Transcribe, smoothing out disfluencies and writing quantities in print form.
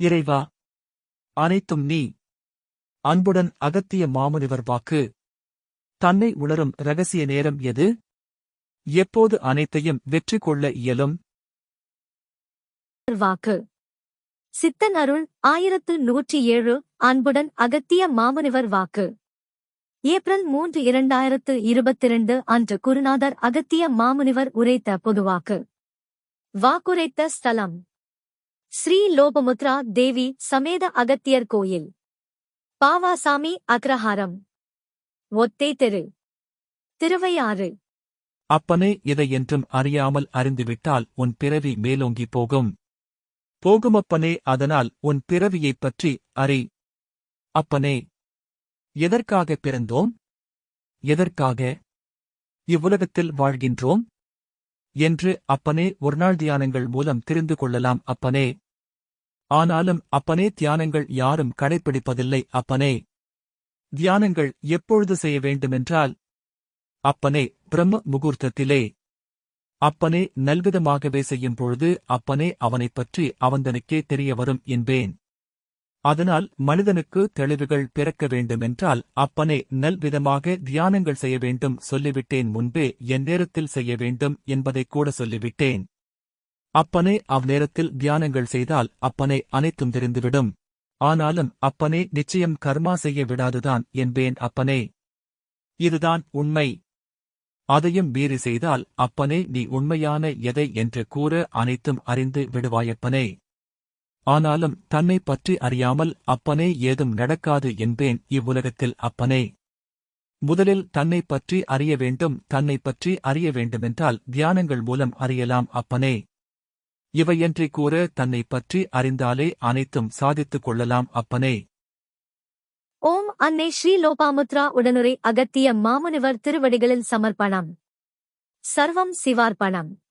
இறைவா, அனைத்தும் நீ. அன்புடன் அகத்திய மாமுனிவர் வாக்கு. தன்னை உணரும் இரகசிய நேரம் எது? எப்போது அனைத்தையும் வெற்றி கொள்ள இயலும்? வாக்கு. சித்தன் அருள் 1107 அன்புடன் அகத்திய மாமுனிவர் வாக்கு. ஏப்ரல் 3 2022 அன்று குருநாதர் அகத்திய மாமுனிவர் உரைத்த பொதுவாக்கு. வாக்குரைத்த ஸ்தலம் ஸ்ரீ லோபமுத்ரா தேவி சமேத அகத்தியர் கோயில், பாவாசாமி அக்ரஹாரம், ஒத்தை தெரு, திருவையாறு. அப்பனே, இதை என்றும் அறியாமல் அறிந்துவிட்டால் உன் பிறவி மேலோங்கி போகும். போகுமப்பனே, அதனால் உன் பிறவியைப் பற்றி அறி. அப்பனே, எதற்காக பிறந்தோம்? எதற்காக இவ்வுலகத்தில் வாழ்கின்றோம் என்று அப்பனே ஒருநாள் தியானங்கள் மூலம் தெரிந்து கொள்ளலாம் அப்பனே. ஆனாலும் அப்பனே, தியானங்கள் யாரும் கடைப்பிடிப்பதில்லை அப்பனே. தியானங்கள் எப்பொழுது செய்ய வேண்டுமென்றால், அப்பனே, பிரம்ம முகூர்த்தத்திலே. அப்பனே, நல்விதமாகவே செய்யும் பொழுது அப்பனே அவனைப் பற்றி அவந்தனுக்கே தெரிய வரும் என்பேன். அதனால் மனிதனுக்கு தெளிவுகள் பிறக்க வேண்டுமென்றால் அப்பனே நல்விதமாக தியானங்கள் செய்ய வேண்டும் சொல்லிவிட்டேன். முன்பே என் நேரத்தில் செய்ய வேண்டும் என்பதைக் கூட சொல்லிவிட்டேன். அப்பனே, அவ்நேரத்தில் தியானங்கள் செய்தால் அப்பனே அனைத்தும் தெரிந்துவிடும். ஆனாலும் அப்பனே, நிச்சயம் கர்மா செய்ய விடாதுதான் என்பேன் அப்பனே. இதுதான் உண்மை. அதையும் மீறி செய்தால் அப்பனே, நீ உண்மையான எதை என்று கூற அனைத்தும் அறிந்து விடுவாயப்பனே. ஆனாலும் தன்னை பற்றி அறியாமல் அப்பனே ஏதும் நடக்காது என்பேன் இவ்வுலகத்தில் அப்பனே. முதலில் தன்னை பற்றி அறிய வேண்டும். தன்னை பற்றி அறிய வேண்டுமென்றால் தியானங்கள் மூலம் அறியலாம் அப்பனே. இவையன்றி கூற தன்னை பற்றி அறிந்தாலே அனைத்தும் சாதித்துக் கொள்ளலாம் அப்பனே. ஓம் அன்னை ஸ்ரீ லோபாமுத்ரா உடனுரை அகத்திய மாமுனிவர் திருவடிகளில் சமர்ப்பணம். சர்வம் சிவார்ப்பணம்.